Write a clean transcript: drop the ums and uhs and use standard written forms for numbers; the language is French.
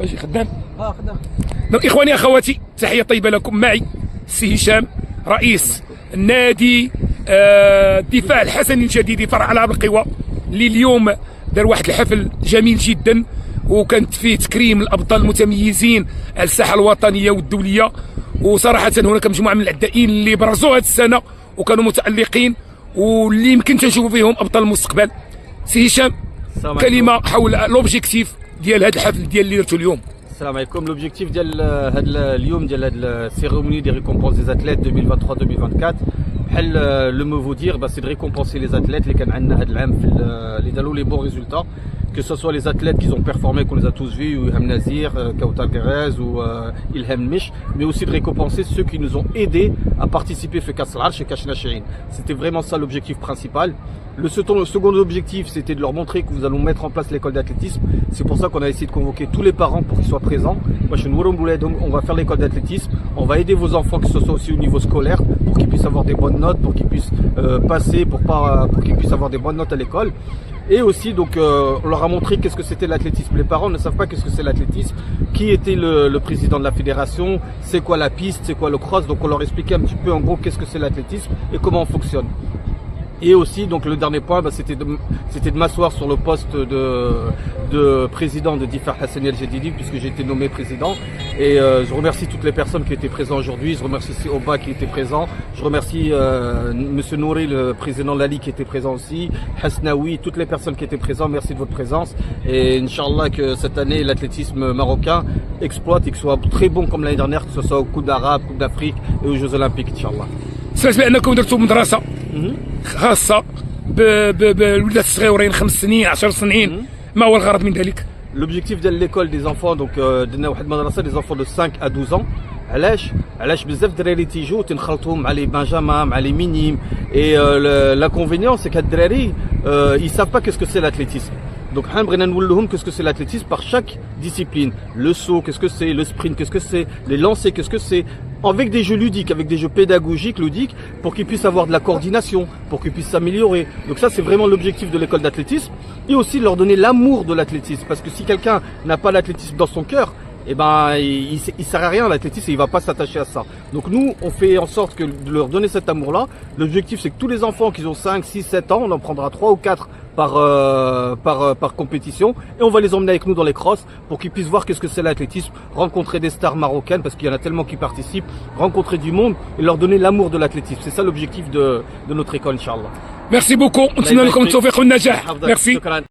واجي خدام. خدام. اخواني اخواتي، تحيه طيبه لكم. معي السي هشام رئيس النادي الدفاع الحسني الجديد فرع العاب القوى، اللي اليوم دار واحد الحفل جميل جدا، وكانت فيه تكريم الابطال المتميزين على الساحه الوطنيه والدوليه. وصراحه هناك مجموعه من العدائين اللي برزوا هذه السنه وكانوا متالقين، واللي يمكن تنشوفوا فيهم ابطال المستقبل. سي هشام، كلمه حول لوبجيكتيف ديال هذا الحفل ديال اللي درتو اليوم. السلام عليكم. لوبجيكتيف ديال هذا اليوم ديال هذه السيريموني دي ريكومبونس دي اتليت 2023-2024 بحال لو مو فو دير سي دو ريكومبونسي لي اتليت اللي كان عندنا هذا العام في اللي داروا لي بون ريزولتا، que ce soit les athlètes qui ont performé, qu'on les a tous vus, Ilham Nazir, Kautar Guerrez ou Ilham Mish, mais aussi de récompenser ceux qui nous ont aidés à participer à Kas Al chez Kachna Shirin. C'était vraiment ça l'objectif principal. Le second objectif, c'était de leur montrer que nous allons mettre en place l'école d'athlétisme. C'est pour ça qu'on a essayé de convoquer tous les parents pour qu'ils soient présents. Moi, chez Nourom Bouledom, on va faire l'école d'athlétisme. On va aider vos enfants, que ce soit aussi au niveau scolaire, pour qu'ils puissent avoir des bonnes notes, pour qu'ils puissent passer, pour qu'ils puissent avoir des bonnes notes à l'école. Et aussi, donc, on leur a montré qu'est-ce que c'était l'athlétisme. Les parents ne savent pas qu'est-ce que c'est l'athlétisme, qui était le président de la fédération, c'est quoi la piste, c'est quoi le cross. Donc, on leur expliquait un petit peu en gros qu'est-ce que c'est l'athlétisme et comment on fonctionne. Et aussi, donc le dernier point, c'était de m'asseoir sur le poste de président de Difar Hassani El-Jedidi, puisque j'ai été nommé président. Et je remercie toutes les personnes qui étaient présentes aujourd'hui. Je remercie Oba qui était présent. Je remercie Monsieur Nouri, le président de la Ligue, qui était présent aussi. Hasnaoui, toutes les personnes qui étaient présentes. Merci de votre présence. Et Inch'Allah que cette année, l'athlétisme marocain exploite et qu'il soit très bon comme l'année dernière, que ce soit aux Coupe d'Arabe, Coupe d'Afrique et aux Jeux Olympiques, Inch'Allah. سمعت بانكم درتوا مدرسه خاصه بالولاد الصغيورين 5 سنين 10 سنين، ما هو الغرض من ذلك؟ L'objectif de l'école des enfants, donc درنا واحد المدرسه des enfants de 5 à 12 ans. علاش بزاف الدراري تيجوا تنخلطوا مع لي بنجامين مع لي مينيم. Et l'inconvénient c'est que الدراري ils savent pas qu'est-ce que c'est l'athlétisme. Donc بغينا نقول لهم qu'est-ce que c'est l'athlétisme par chaque discipline. Le saut, qu'est-ce que c'est? Le sprint, qu'est-ce que c'est? Les lancers, qu'est-ce que c'est? Avec des jeux ludiques, avec des jeux pédagogiques, ludiques, pour qu'ils puissent avoir de la coordination, pour qu'ils puissent s'améliorer. Donc ça, c'est vraiment l'objectif de l'école d'athlétisme. Et aussi leur donner l'amour de l'athlétisme. Parce que si quelqu'un n'a pas l'athlétisme dans son cœur, eh ben, il sert à rien l'athlétisme et il va pas s'attacher à ça. Donc nous, on fait en sorte de leur donner cet amour-là. L'objectif, c'est que tous les enfants qui ont 5, 6, 7 ans, on en prendra 3 ou 4 par compétition, et on va les emmener avec nous dans les crosses pour qu'ils puissent voir qu'est-ce que c'est l'athlétisme, rencontrer des stars marocaines parce qu'il y en a tellement qui participent, rencontrer du monde et leur donner l'amour de l'athlétisme. C'est ça l'objectif de notre école, Inch'Allah. Merci beaucoup. Merci.